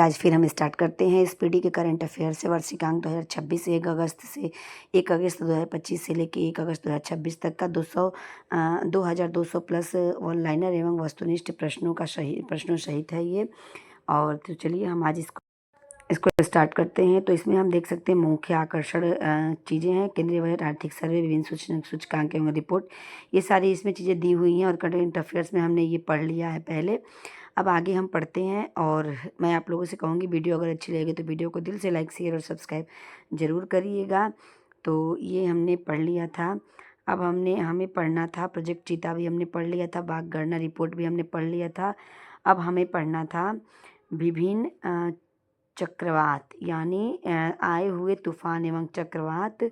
आज फिर हम स्टार्ट करते हैं इस पीढ़ी के करंट अफेयर से। वार्षिकांक 2026 1 अगस्त 2025 से लेकर 1 अगस्त 2026 तक का 2200 प्लस ऑनलाइनर एवं वस्तुनिष्ठ प्रश्नों सहित है ये। और तो चलिए हम आज इसको स्टार्ट करते हैं। तो इसमें हम देख सकते हैं मुख्य आकर्षण चीज़ें हैं। केंद्रीय बजट, आर्थिक सर्वे, विभिन्न सूचकांक एवं रिपोर्ट, ये सारी इसमें चीज़ें दी हुई हैं। और करंट अफेयर्स में हमने ये पढ़ लिया है पहले। अब आगे हम पढ़ते हैं। और मैं आप लोगों से कहूँगी, वीडियो अगर अच्छी लगेगी तो वीडियो को दिल से लाइक, शेयर और सब्सक्राइब ज़रूर करिएगा। तो ये हमने पढ़ लिया था। अब हमें पढ़ना था प्रोजेक्ट चीता भी हमने पढ़ लिया था, बाघ गणना रिपोर्ट भी हमने पढ़ लिया था। अब हमें पढ़ना था विभिन्न चक्रवात, यानी आए हुए तूफान एवं चक्रवात।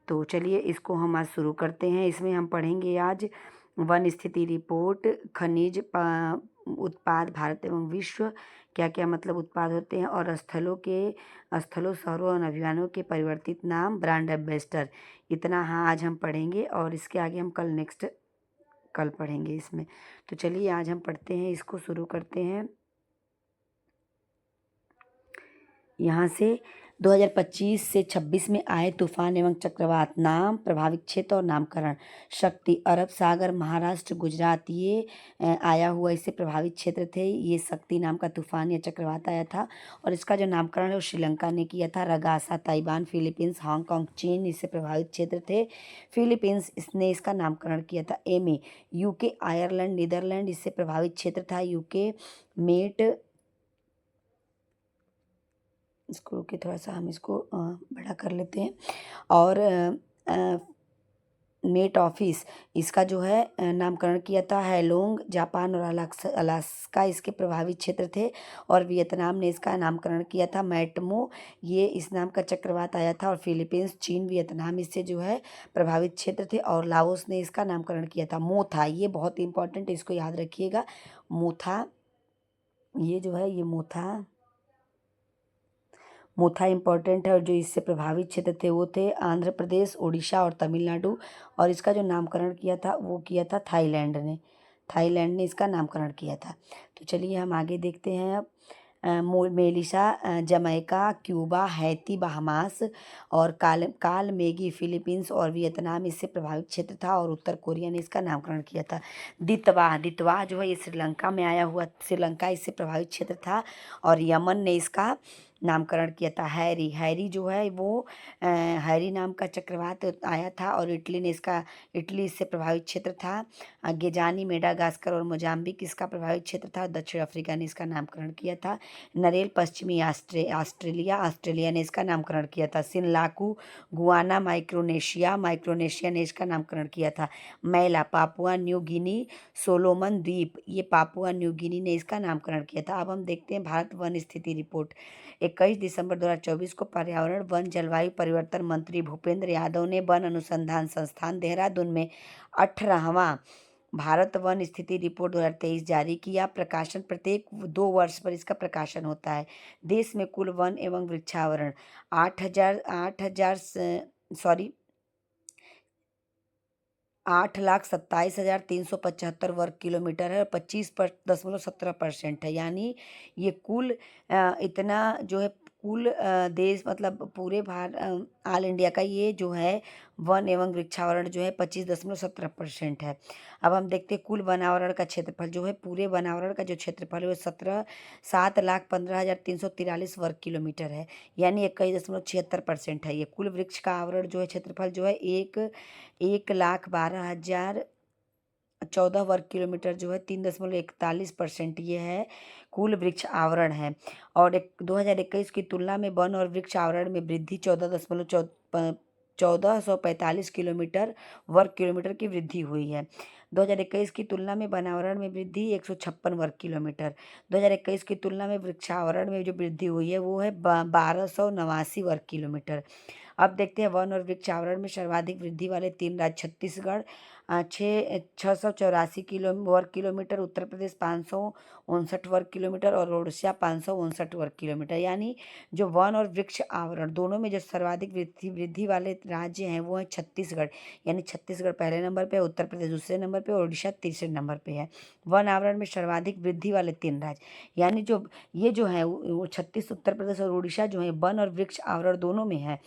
तो चलिए इसको हम आज शुरू करते हैं। इसमें हम पढ़ेंगे आज वन स्थिति रिपोर्ट, खनिज उत्पाद भारत एवं विश्व, क्या क्या मतलब उत्पाद होते हैं, और स्थलों, शहरों और अभियानों के परिवर्तित नाम, ब्रांड एम्बेसडर। इतना हाँ आज हम पढ़ेंगे, और इसके आगे हम कल पढ़ेंगे इसमें। तो चलिए आज हम पढ़ते हैं, इसको शुरू करते हैं। यहाँ से 2025 से 26 में आए तूफान एवं चक्रवात, नाम, प्रभावित क्षेत्र और नामकरण। शक्ति, अरब सागर, महाराष्ट्र, गुजरात, ये आया हुआ इससे प्रभावित क्षेत्र थे। ये शक्ति नाम का तूफान या चक्रवात आया था, और इसका जो नामकरण है वो श्रीलंका ने किया था। रगासा, ताइवान, फिलीपींस, हांगकांग, चीन इससे प्रभावित क्षेत्र थे। फिलीपींस इसने इसका नामकरण किया था। एमे, यूके, आयरलैंड, नीदरलैंड इससे प्रभावित क्षेत्र था। यूके मेट, इसको रोके थोड़ा सा, हम इसको बड़ा कर लेते हैं। और मेट ऑफिस, इसका जो है नामकरण किया था। हैलोंग, जापान और अलास्का इसके प्रभावित क्षेत्र थे। और वियतनाम ने इसका नामकरण किया था। मैटमो, ये इस नाम का चक्रवात आया था। और फिलीपींस, चीन, वियतनाम इससे जो है प्रभावित क्षेत्र थे। और लाओस ने इसका नामकरण किया था। मोथा, ये बहुत इंपॉर्टेंट है, इसको याद रखिएगा। मोथा, ये जो है ये मोथा इम्पॉर्टेंट है। और जो इससे प्रभावित क्षेत्र थे वो थे आंध्र प्रदेश, उड़ीसा और तमिलनाडु। और इसका जो नामकरण किया था वो किया था थाईलैंड ने इसका नामकरण किया था। तो चलिए हम आगे देखते हैं। अब Melissa, Jamaica, Cuba, Haiti, Bahamas और कालमेगी, फिलीपींस और वियतनाम इससे प्रभावित क्षेत्र था। और उत्तर कोरिया ने इसका नामकरण किया था। दितवा जो है ये श्रीलंका में आया हुआ, श्रीलंका इससे प्रभावित क्षेत्र था। और यमन ने इसका नामकरण किया था। हैरी जो है वो हैरी नाम का चक्रवात आया था। और इटली इससे प्रभावित क्षेत्र था। गेजानी, मेडागास्कर और मोजाम्बिक इसका प्रभावित क्षेत्र था। दक्षिण अफ्रीका ने इसका नामकरण किया था। नरेल, पश्चिमी ऑस्ट्रेलिया ने इसका नामकरण किया था। सिनलाकू, गुआना, माइक्रोनेशिया ने इसका नामकरण किया था। मैला, पापुआ न्यू गिनी, सोलोमन द्वीप, ये पापुआ न्यू गिनी ने इसका नामकरण किया था। अब हम देखते हैं भारत वन स्थिति रिपोर्ट। 21 दिसंबर 2024 को पर्यावरण, वन, जलवायु परिवर्तन मंत्री भूपेंद्र यादव ने वन अनुसंधान संस्थान देहरादून में 18वां भारत वन स्थिति रिपोर्ट 2023 जारी किया। प्रकाशन प्रत्येक 2 वर्ष पर इसका प्रकाशन होता है। देश में कुल वन एवं वृक्षावरण 8,27,375 वर्ग किलोमीटर है। और 25.17% है। यानी ये कुल इतना जो है कुल देश, मतलब पूरे ऑल इंडिया का ये जो है वन एवं वृक्षावरण जो है 25.17% है। अब हम देखते हैं कुल वनावरण का क्षेत्रफल जो है, पूरे वनावरण का जो क्षेत्रफल है वो 7,15,343 वर्ग किलोमीटर है। यानी 21.76% है। ये कुल वृक्ष का आवरण जो है, क्षेत्रफल जो है 1,12,014 वर्ग किलोमीटर जो है 3.41% ये है, कुल वृक्ष आवरण है। और 2021 की तुलना में वन और वृक्ष आवरण में वृद्धि 1445 किलोमीटर वर्ग किलोमीटर की वृद्धि हुई है। 2021 की तुलना में वनावरण में वृद्धि 156 वर्ग किलोमीटर। 2021 की तुलना में वृक्षावरण में जो वृद्धि हुई है वो है 1289 वर्ग किलोमीटर। अब देखते हैं वन और वृक्ष आवरण में सर्वाधिक वृद्धि वाले 3 राज्य छत्तीसगढ़, 684 वर्ग किलोमीटर, उत्तर प्रदेश 559 वर्ग किलोमीटर और ओडिशा 559 वर्ग किलोमीटर। यानी जो वन और वृक्ष आवरण दोनों में जो सर्वाधिक वृद्धि वाले राज्य हैं वो है छत्तीसगढ़। यानी छत्तीसगढ़ पहले नंबर पे है, उत्तर प्रदेश दूसरे नंबर पे और उड़ीसा तीसरे नंबर पे है। वन आवरण में सर्वाधिक वृद्धि वाले 3 राज्य, यानी जो ये जो है वो छत्तीस, उत्तर प्रदेश और उड़ीसा जो है वन और वृक्ष आवरण दोनों में है।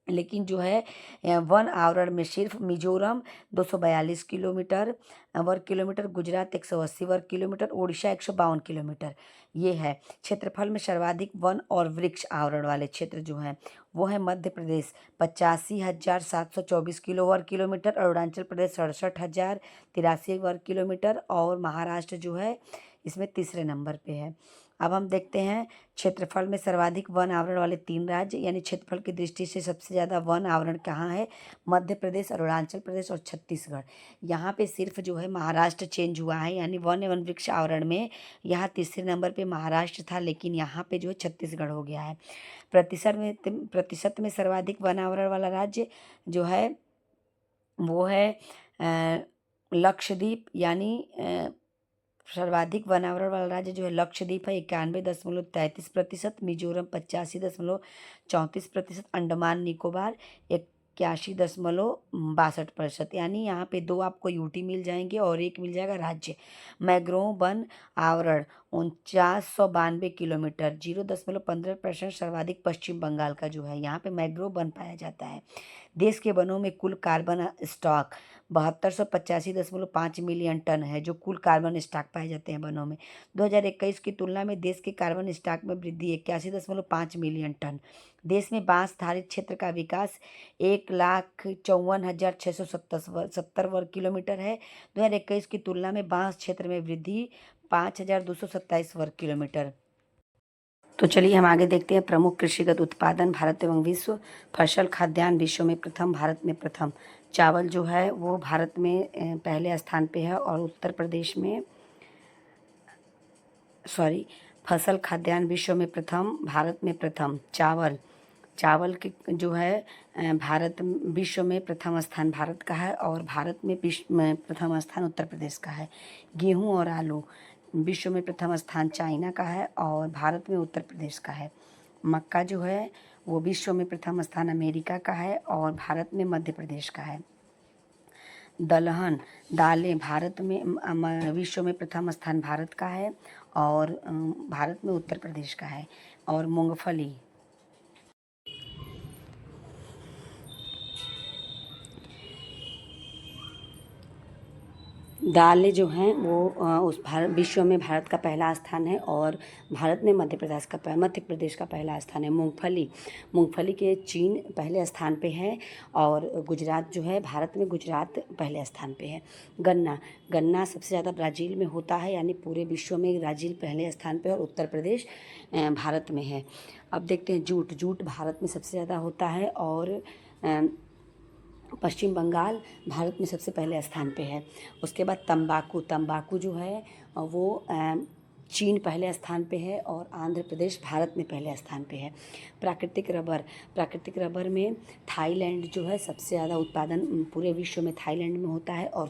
लेकिन जो है वन आवरण में सिर्फ मिजोरम 242 किलोमीटर वर्ग किलोमीटर, गुजरात 180 वर्ग किलोमीटर, ओडिशा 152 किलोमीटर ये है। क्षेत्रफल में सर्वाधिक वन और वृक्ष आवरण वाले क्षेत्र जो हैं वो है मध्य प्रदेश 85,724 किलो वर्ग किलोमीटर, अरुणाचल प्रदेश 67,083 वर्ग किलोमीटर और महाराष्ट्र जो है इसमें तीसरे नंबर पे है। अब हम देखते हैं क्षेत्रफल में सर्वाधिक वन आवरण वाले 3 राज्य, यानी क्षेत्रफल की दृष्टि से सबसे ज़्यादा वन आवरण कहाँ है? मध्य प्रदेश, अरुणाचल प्रदेश और छत्तीसगढ़। यहाँ पे सिर्फ जो है महाराष्ट्र चेंज हुआ है, यानी वन एवं वृक्ष आवरण में यहाँ तीसरे नंबर पे महाराष्ट्र था, लेकिन यहाँ पे जो है छत्तीसगढ़ हो गया है। प्रतिशत में सर्वाधिक वन आवरण वाला राज्य जो है वो है लक्षद्वीप, यानी सर्वाधिक वनावरण वाला राज्य जो है लक्षद्वीप है 91.33%, मिजोरम 85.34%, अंडमान निकोबार 81.62%। यानी यहाँ पे 2 आपको यूटी मिल जाएंगे और 1 मिल जाएगा राज्य। मैग्रोव वन आवरण 4992 किलोमीटर, 0.15% सर्वाधिक पश्चिम बंगाल का जो है यहाँ पे मैग्रोव वन पाया जाता है। देश के वनों में कुल कार्बन स्टॉक 7285.5 मिलियन टन है, जो कुल कार्बन स्टॉक पाए जाते हैं वनों में। 2021 की तुलना में देश के कार्बन स्टॉक में वृद्धि 81.5 मिलियन टन। देश में बांस धारित क्षेत्र का विकास 1,54,670 वर्ग किलोमीटर है। 2021 की तुलना में बांस क्षेत्र में वृद्धि 5,227 वर्ग किलोमीटर। तो चलिए हम आगे देखते हैं प्रमुख कृषिगत उत्पादन भारत एवं विश्व। फसल खाद्यान्न विश्व में प्रथम, भारत में प्रथम। चावल जो है वो भारत में पहले स्थान पे है और उत्तर प्रदेश में फसल खाद्यान्न विश्व में प्रथम, भारत में प्रथम। चावल के जो है भारत विश्व में प्रथम स्थान भारत का है और भारत में विश्व में प्रथम स्थान उत्तर प्रदेश का है। गेहूं और आलू विश्व में प्रथम स्थान चाइना का है और भारत में उत्तर प्रदेश का है। मक्का जो है वो विश्व में प्रथम स्थान अमेरिका का है और भारत में मध्य प्रदेश का है। दलहन दालें भारत में विश्व में प्रथम स्थान भारत का है और भारत में उत्तर प्रदेश का है। और मूंगफली दालें जो हैं वो उस भारत विश्व में भारत का पहला स्थान है और भारत में मध्य प्रदेश का पहला स्थान है। मूंगफली के चीन पहले स्थान पे है और गुजरात जो है भारत में गुजरात पहले स्थान पे है। गन्ना सबसे ज़्यादा ब्राज़ील में होता है, यानी पूरे विश्व में ब्राज़ील पहले स्थान पे और उत्तर प्रदेश भारत में है। अब देखते हैं जूट भारत में सबसे ज़्यादा होता है और पश्चिम बंगाल भारत में सबसे पहले स्थान पे है। उसके बाद तंबाकू जो है वो चीन पहले स्थान पे है और आंध्र प्रदेश भारत में पहले स्थान पे है। प्राकृतिक रबर में थाईलैंड जो है सबसे ज़्यादा उत्पादन पूरे विश्व में थाईलैंड में होता है और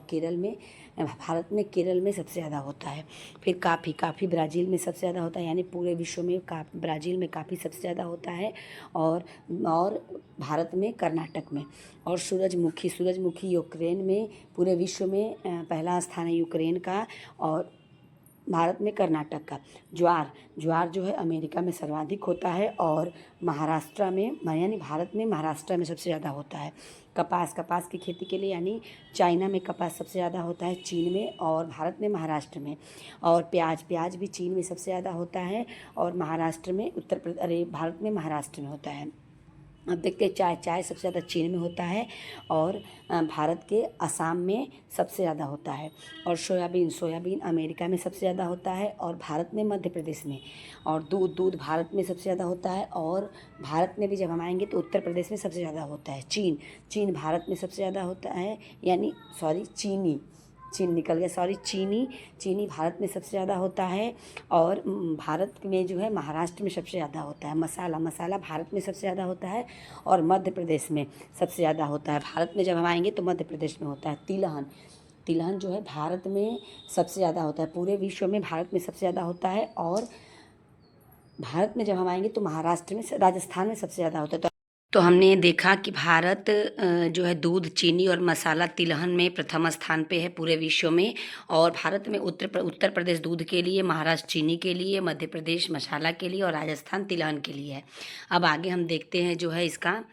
भारत में केरल में सबसे ज़्यादा होता है। फिर काफ़ी ब्राज़ील में सबसे ज़्यादा होता है, यानी पूरे विश्व में ब्राज़ील में काफ़ी सबसे ज़्यादा होता है और भारत में कर्नाटक में। और सूरजमुखी यूक्रेन में पूरे विश्व में पहला स्थान है यूक्रेन का और भारत में कर्नाटक का। ज्वार जो है अमेरिका में सर्वाधिक होता है और महाराष्ट्र में, यानी भारत में महाराष्ट्र में सबसे ज़्यादा होता है। कपास की खेती के लिए, यानी चाइना में कपास सबसे ज़्यादा होता है, चीन में, और भारत में महाराष्ट्र में। और प्याज भी चीन में सबसे ज़्यादा होता है और महाराष्ट्र में भारत में महाराष्ट्र में होता है। अब देखते हैं चाय सबसे ज़्यादा चीन में होता है और भारत के असम में सबसे ज़्यादा होता है। और सोयाबीन अमेरिका में सबसे ज़्यादा होता है और भारत में मध्य प्रदेश में। और दूध भारत में सबसे ज़्यादा होता है और भारत में भी जब हम आएंगे तो उत्तर प्रदेश में सबसे ज़्यादा होता है। चीन भारत में सबसे ज़्यादा होता है, यानी चीनी चीन निकल गया, सॉरी, चीनी। चीनी भारत में सबसे ज़्यादा होता है, और भारत में जो है महाराष्ट्र में सबसे ज़्यादा होता है। मसाला, मसाला भारत में सबसे ज़्यादा होता है और मध्य प्रदेश में सबसे ज़्यादा होता है। भारत में जब हम आएंगे तो मध्य प्रदेश में होता है। तिलहन, तिलहन जो है भारत में सबसे ज़्यादा होता है, पूरे विश्व में भारत में सबसे ज़्यादा होता है, और भारत में जब हम आएंगे तो महाराष्ट्र में, राजस्थान में सबसे ज़्यादा होता है। तो हमने देखा कि भारत जो है दूध, चीनी और मसाला, तिलहन में प्रथम स्थान पे है पूरे विश्व में। और भारत में उत्तर प्रदेश दूध के लिए, महाराष्ट्र चीनी के लिए, मध्य प्रदेश मसाला के लिए और राजस्थान तिलहन के लिए है। अब आगे हम देखते हैं जो है इसका,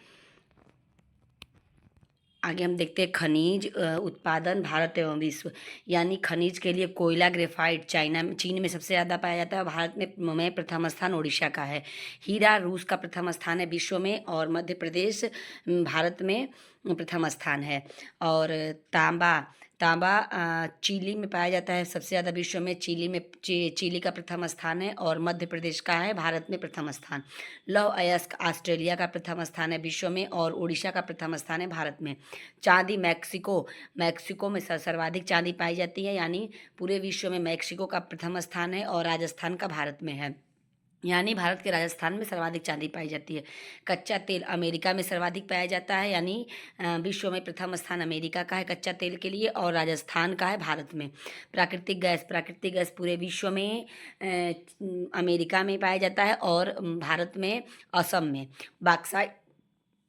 आगे हम देखते हैं खनिज उत्पादन भारत एवं विश्व। यानी खनिज के लिए कोयला, ग्रेफाइट चीन में सबसे ज़्यादा पाया जाता है। भारत में प्रथम स्थान उड़ीसा का है। हीरा रूस का प्रथम स्थान है विश्व में, और मध्य प्रदेश भारत में प्रथम स्थान है। और तांबा, तांबा चिली में पाया जाता है सबसे ज़्यादा विश्व में। चिली का प्रथम स्थान है, और मध्य प्रदेश का है भारत में प्रथम स्थान। लौह अयस्क ऑस्ट्रेलिया का प्रथम स्थान है विश्व में, और उड़ीसा का प्रथम स्थान है भारत में। चांदी, मैक्सिको में सर्वाधिक चांदी पाई जाती है, यानी पूरे विश्व में मैक्सिको का प्रथम स्थान है, और राजस्थान का भारत में है, यानी भारत के राजस्थान में सर्वाधिक चांदी पाई जाती है। कच्चा तेल अमेरिका में सर्वाधिक पाया जाता है, यानी विश्व में प्रथम स्थान अमेरिका का है कच्चा तेल के लिए, और राजस्थान का है भारत में। प्राकृतिक गैस पूरे विश्व में अमेरिका में पाया जाता है, और भारत में असम में।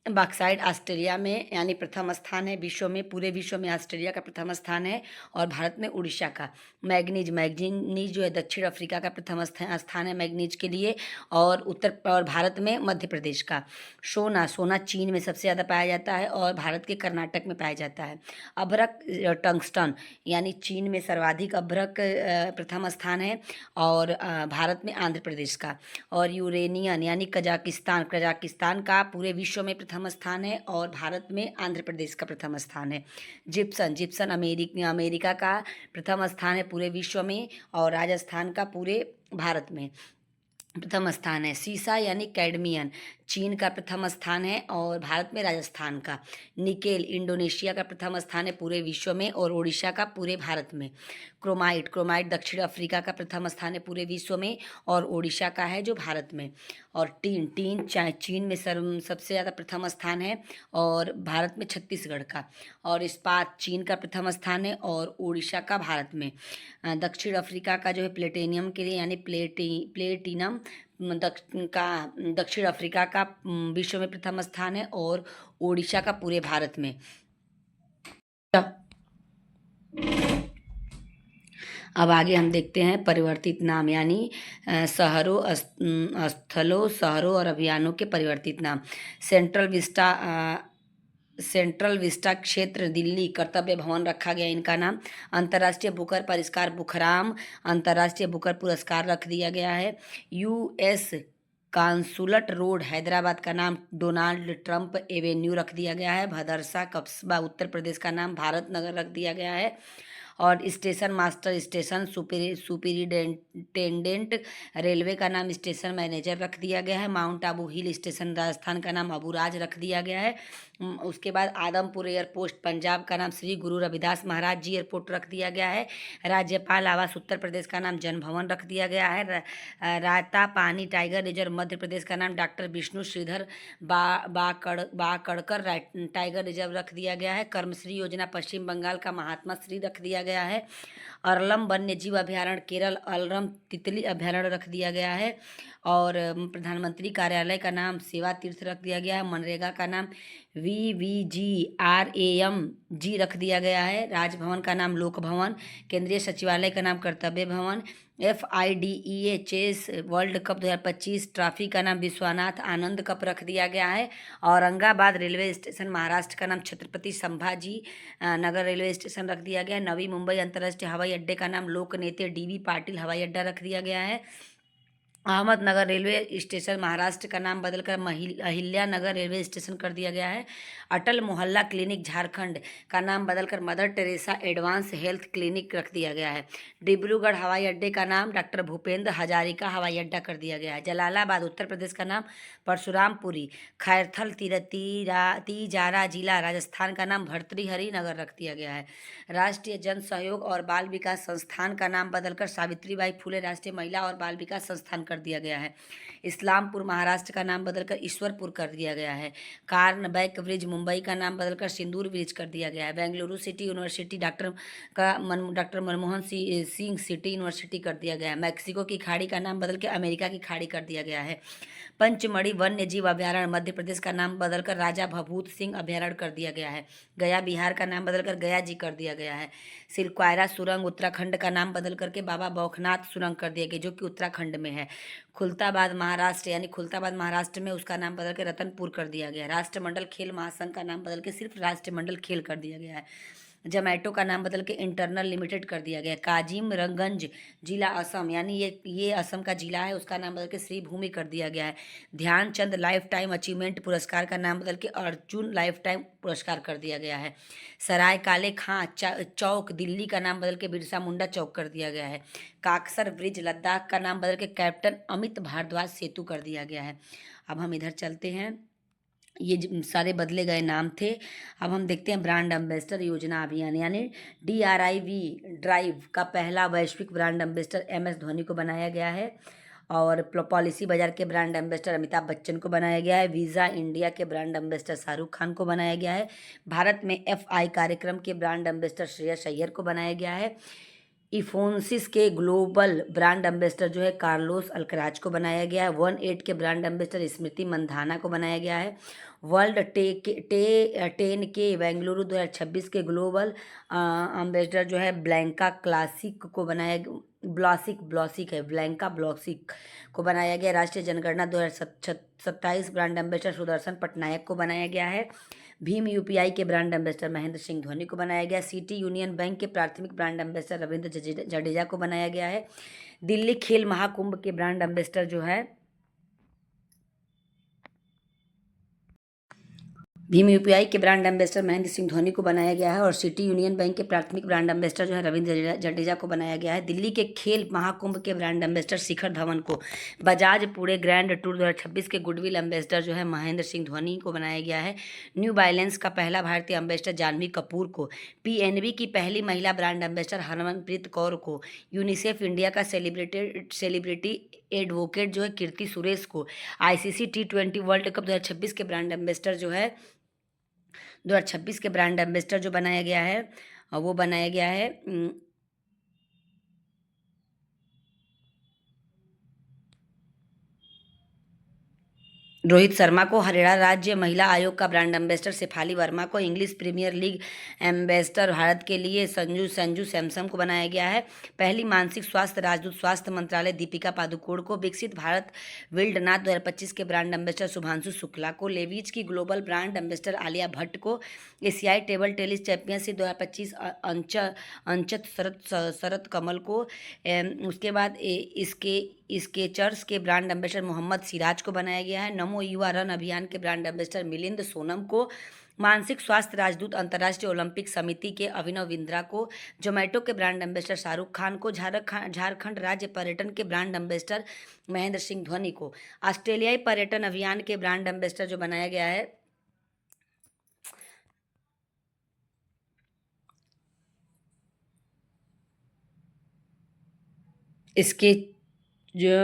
बॉक्साइट ऑस्ट्रेलिया में, यानी प्रथम स्थान है विश्व में, पूरे विश्व में ऑस्ट्रेलिया का प्रथम स्थान है, और भारत में उड़ीसा का। मैग्नीज जो है दक्षिण अफ्रीका का प्रथम स्थान है मैग्नीज के लिए, और भारत में मध्य प्रदेश का। सोना चीन में सबसे ज़्यादा पाया जाता है, और भारत के कर्नाटक में पाया जाता है। अभ्रक, टंगस्टन, यानी चीन में सर्वाधिक अभ्रक प्रथम स्थान है, और भारत में आंध्र प्रदेश का। और यूरेनियन, यानी कजाकिस्तान का पूरे विश्व में प्रथम स्थान है, और भारत में आंध्र प्रदेश का प्रथम स्थान है। जिप्सन अमेरिका का प्रथम स्थान है पूरे विश्व में, और राजस्थान का पूरे भारत में प्रथम स्थान है। सीसा यानी कैडमियन चीन का प्रथम स्थान है, और भारत में राजस्थान का। निकेल इंडोनेशिया का प्रथम स्थान है पूरे विश्व में, और ओडिशा का पूरे भारत में। क्रोमाइट दक्षिण अफ्रीका का प्रथम स्थान है पूरे विश्व में, और ओडिशा का है जो भारत में। और टीन चीन में सबसे ज़्यादा प्रथम स्थान है, और भारत में छत्तीसगढ़ का। और इस्पात चीन का प्रथम स्थान है, और ओडिशा का भारत में। दक्षिण अफ्रीका का जो है प्लेटिनियम के लिए, यानी प्लेटिनम दक्षिण अफ्रीका का विश्व में प्रथम स्थान है, और ओडिशा का पूरे भारत में। अब आगे हम देखते हैं परिवर्तित नाम, यानी शहरों, स्थलों और अभियानों के परिवर्तित नाम। सेंट्रल विस्टा क्षेत्र दिल्ली कर्तव्य भवन रखा गया इनका नाम। अंतर्राष्ट्रीय बुकर पुरस्कार बुखराम अंतर्राष्ट्रीय बुकर पुरस्कार रख दिया गया है। यूएस कांसुलट रोड हैदराबाद का नाम डोनाल्ड ट्रंप एवेन्यू रख दिया गया है। भदरसा कस्बा उत्तर प्रदेश का नाम भारत नगर रख दिया गया है। और station master station superintendent railway का नाम स्टेशन मैनेजर रख दिया गया है। Mount Abu hill station Rajasthan का नाम अबूराज रख दिया गया है। उसके बाद आदमपुर एयरपोर्ट पंजाब का नाम श्री गुरु रविदास महाराज जी एयरपोर्ट रख दिया गया है। राज्यपाल आवास उत्तर प्रदेश का नाम जन भवन रख दिया गया है। राता पानी टाइगर रिजर्व मध्य प्रदेश का नाम doctor Vishnu Shridhar Wakankar tiger reserve रख दिया गया है। कर्मश्री योजना पश्चिम बंगाल का महात्मा श्री रख दिया गया है। अरलम वन्य जीव अभ्यारण्य केरल अलरम तितली अभ्यारण्य रख दिया गया है। और प्रधानमंत्री कार्यालय का नाम सेवा तीर्थ रख दिया गया है। मनरेगा का नाम VVGRAM रख दिया गया है। राजभवन का नाम लोक भवन। केंद्रीय सचिवालय का नाम Kartavya Bhavan. FIDEA chess world cup 2025 trophy का नाम विश्वनाथ आनंद कप रख दिया गया है। औरंगाबाद रेलवे स्टेशन महाराष्ट्र का नाम छत्रपति संभाजी नगर रेलवे स्टेशन रख दिया गया है। नवी मुंबई अंतर्राष्ट्रीय हवाई अड्डे का नाम लोकनेते DV पाटिल हवाई अड्डा रख दिया गया है। अहमदनगर रेलवे स्टेशन महाराष्ट्र का नाम बदलकर अहिल्यानगर रेलवे स्टेशन कर दिया गया है। अटल मोहल्ला क्लिनिक झारखंड का नाम बदलकर mother Teresa advance health clinic रख दिया गया है। डिब्रूगढ़ हवाई अड्डे का नाम डॉक्टर भूपेंद्र हजारिका हवाई अड्डा कर दिया गया है। जलालाबाद उत्तर प्रदेश का नाम परशुरामपुरी। खैरथल तिजारा जिला राजस्थान का नाम भर्तृहरि नगर रख दिया गया है। राष्ट्रीय जन सहयोग और बाल विकास संस्थान का नाम बदलकर सावित्रीबाई फुले राष्ट्रीय महिला और बाल विकास संस्थान कर दिया गया है। इस्लामपुर महाराष्ट्र का नाम बदलकर ईश्वरपुर कर दिया गया है। कार्नबैक ब्रिज मुंबई का नाम बदलकर सिंदूर ब्रिज कर दिया गया है। Bengaluru city university doctor Manmohan Singh city university कर दिया गया है। मैक्सिको की खाड़ी का नाम बदल के अमेरिका की खाड़ी कर दिया गया है। पंचमढ़ी वन्य जीव अभ्यारण्य मध्य प्रदेश का नाम बदलकर राजा भभूत सिंह अभ्यारण्य कर दिया गया है। गया बिहार का नाम बदलकर गया जी कर दिया गया है। सिलक्वायरा सुरंग उत्तराखंड का नाम बदल करके बाबा बौखनाथ सुरंग कर दिया गया, जो कि उत्तराखंड में है। खुलताबाद महाराष्ट्र यानी खुलताबाद महाराष्ट्र में उसका नाम बदल के रतनपुर कर दिया गया है। राष्ट्रमंडल खेल महासंघ का नाम बदल के सिर्फ राष्ट्रमंडल खेल कर दिया गया है। जोमैटो का नाम बदल के इंटरनल लिमिटेड कर दिया गया। काजीमगंज जिला असम यानी ये असम का जिला है, उसका नाम बदल के श्री भूमि कर दिया गया है। ध्यानचंद लाइफ टाइम अचीवमेंट पुरस्कार का नाम बदल के अर्जुन लाइफ टाइम पुरस्कार कर दिया गया है। सराय काले खां चौक दिल्ली का नाम बदल के बिरसा मुंडा चौक कर दिया गया है। काकसर ब्रिज लद्दाख का नाम बदल के कैप्टन अमित भारद्वाज सेतु कर दिया गया है। अब हम इधर चलते हैं, ये सारे बदले गए नाम थे। अब हम देखते हैं ब्रांड एम्बेसडर योजना अभियान यानी DRIV ड्राइव का पहला वैश्विक ब्रांड एम्बेसडर MS धोनी को बनाया गया है। और पॉलिसी बाजार के ब्रांड एम्बेसडर अमिताभ बच्चन को बनाया गया है। वीज़ा इंडिया के ब्रांड एम्बेसडर शाहरुख खान को बनाया गया है। भारत में FI कार्यक्रम के ब्रांड एम्बेसडर श्रेयस अय्यर को बनाया गया है। इफोन्सिस के ग्लोबल ब्रांड एम्बेसडर जो है कार्लोस अल्कराज को बनाया गया है। 18 के ब्रांड एम्बेसडर स्मृति मंधाना को बनाया गया है। वर्ल्ड 10 के बेंगलुरु 2026 के ग्लोबल एम्बेसडर जो है ब्लैंका क्लासिक को बनाया ब्लॉसिक है ब्लैंका ब्लॉसिक को बनाया गया। राष्ट्रीय जनगणना 2027 ब्रांड एम्बेसडर सुदर्शन पटनायक को बनाया गया है। भीम UPI के ब्रांड एम्बेसडर महेंद्र सिंह धोनी को बनाया गया। सिटी यूनियन बैंक के प्राथमिक ब्रांड एम्बेसडर रविंद्र जडेजा को बनाया गया है। दिल्ली खेल महाकुंभ के ब्रांड एम्बेसडर जो है भीम UPI के ब्रांड एम्बेसडर महेंद्र सिंह धोनी को बनाया गया है। और सिटी यूनियन बैंक के प्राथमिक ब्रांड एम्बेसडर जो है रविंद्र जडेजा को बनाया गया है। दिल्ली के खेल महाकुंभ के ब्रांड एम्बेसडर शिखर धवन को, बजाज पूरे ग्रैंड टूर 2026 के गुडविल एम्बेसडर जो है महेंद्र सिंह धोनी को बनाया गया है। न्यू बैलेंस का पहला भारतीय एम्बेसडर जानवी कपूर को, PNB की पहली महिला ब्रांड एम्बेसडर हरमनप्रीत कौर को, यूनिसेफ इंडिया का सेलिब्रिटी एडवोकेट जो है कीर्ति सुरेश को, ICC T20 वर्ल्ड कप 2026 के ब्रांड एम्बेसडर जो है 2026 के ब्रांड एम्बेसडर जो बनाया गया है वो बनाया गया है रोहित शर्मा को। हरियाणा राज्य महिला आयोग का ब्रांड एम्बेसडर शेफाली वर्मा को। English premier league ambassador Bharat के लिए संजू सैमसन को बनाया गया है। पहली मानसिक स्वास्थ्य राजदूत स्वास्थ्य मंत्रालय दीपिका पादुकोण को। विकसित भारत विल्डनाथ 2025 के ब्रांड एम्बेसडर शुभांशु शुक्ला को। लेविज की global brand ambassador Alia Bhatt को। एशियाई table tennis championship 2025 अंचत Sharath Kamal को। उसके बाद स्केचर्स के ब्रांड एम्बेसडर मोहम्मद सिराज को बनाया गया है। नमो युवा रन अभियान के ब्रांड एम्बेसडर मिलिंद सोनम को। मानसिक स्वास्थ्य राजदूत अंतर्राष्ट्रीय ओलंपिक समिति के अभिनव बिंद्रा को। जोमैटो के ब्रांड एम्बेसडर शाहरुख खान को। झारखंड राज्य पर्यटन के ब्रांड एम्बेसडर महेंद्र सिंह धोनी को। ऑस्ट्रेलियाई पर्यटन अभियान के ब्रांड एम्बेसडर जो बनाया गया है इसके जो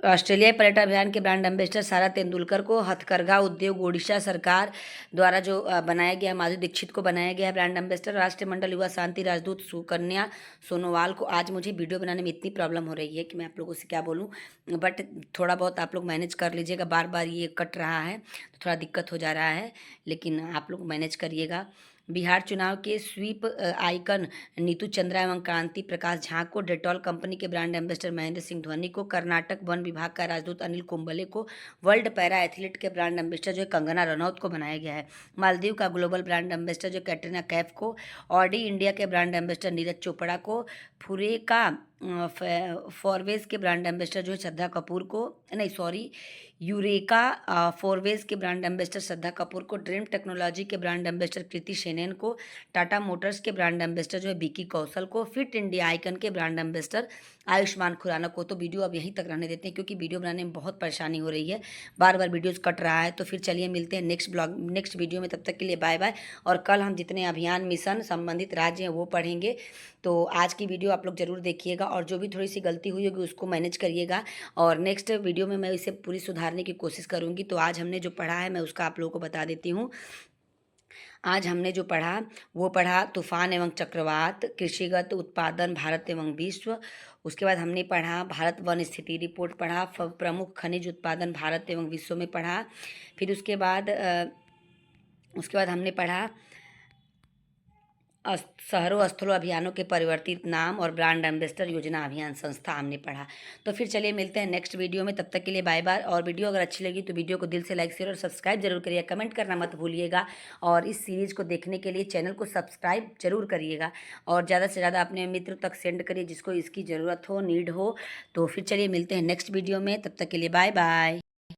ऑस्ट्रेलियाई पर्यटन अभियान के ब्रांड एम्बेसडर सारा तेंदुलकर को। हथकरघा उद्योग ओडिशा सरकार द्वारा जो बनाया गया माधुरी दीक्षित को बनाया गया है ब्रांड एम्बेसडर। राष्ट्रमंडल युवा शांति राजदूत सुकन्या सोनोवाल को। आज मुझे वीडियो बनाने में इतनी प्रॉब्लम हो रही है कि मैं आप लोगों से क्या बोलूं, बट थोड़ा बहुत आप लोग मैनेज कर लीजिएगा। बार बार ये कट रहा है तो थोड़ा दिक्कत हो जा रहा है, लेकिन आप लोग मैनेज करिएगा। बिहार चुनाव के स्वीप आइकन नीतू चंद्रा एवं क्रांति प्रकाश झा को। डेटॉल कंपनी के ब्रांड एम्बेसडर महेंद्र सिंह धोनी को। कर्नाटक वन विभाग का राजदूत अनिल कुंबले को। वर्ल्ड पैरा एथलीट के ब्रांड एम्बेसडर जो है कंगना रनौत को बनाया गया है। मालदीव का ग्लोबल ब्रांड एम्बेसडर जो कैटरीना कैफ को। ऑडी इंडिया के ब्रांड एम्बेसडर नीरज चोपड़ा को। फुरेका फॉरवेज के ब्रांड एम्बेसडर जो है श्रद्धा कपूर को, नहीं सॉरी, यूरेका फॉरवेज के ब्रांड एम्बेसडर श्रद्धा कपूर को, ड्रीम टेक्नोलॉजी के ब्रांड एम्बेसडर कृति सेनन को, टाटा मोटर्स के ब्रांड एम्बेसडर जो है विकी कौशल को, फिट इंडिया आइकन के ब्रांड एम्बेसडर आयुष्मान खुराना को। तो वीडियो अब यहीं तक रहने देते हैं क्योंकि वीडियो बनाने में बहुत परेशानी हो रही है, बार बार वीडियोज़ कट रहा है। तो फिर चलिए मिलते हैं नेक्स्ट वीडियो में, तब तक के लिए बाय बाय। और कल हम जितने अभियान मिशन संबंधित राज्य हैं वो पढ़ेंगे। तो आज की वीडियो आप लोग ज़रूर देखिएगा और जो भी थोड़ी सी गलती हुई होगी उसको मैनेज करिएगा और नेक्स्ट वीडियो में मैं इसे पूरी सुधारने की कोशिश करूँगी। तो आज हमने जो पढ़ा है मैं उसका आप लोगों को बता देती हूँ। आज हमने जो पढ़ा वो पढ़ा तूफान एवं चक्रवात, कृषिगत उत्पादन भारत एवं विश्व। उसके बाद हमने पढ़ा भारत वन स्थिति रिपोर्ट पढ़ा, प्रमुख खनिज उत्पादन भारत एवं विश्व में पढ़ा। फिर उसके बाद हमने पढ़ा शहरों स्थलों अभियानों के परिवर्तित नाम और ब्रांड एम्बेसडर योजना अभियान संस्था हमने पढ़ा। तो फिर चलिए मिलते हैं नेक्स्ट वीडियो में, तब तक के लिए बाय बाय। और वीडियो अगर अच्छी लगी तो वीडियो को दिल से लाइक शेयर और सब्सक्राइब जरूर करिएगा, कमेंट करना मत भूलिएगा। और इस सीरीज़ को देखने के लिए चैनल को सब्सक्राइब जरूर करिएगा और ज़्यादा से ज़्यादा अपने मित्र तक सेंड करिए जिसको इसकी ज़रूरत हो, नीड हो। तो फिर चलिए मिलते हैं नेक्स्ट वीडियो में, तब तक के लिए बाय बाय।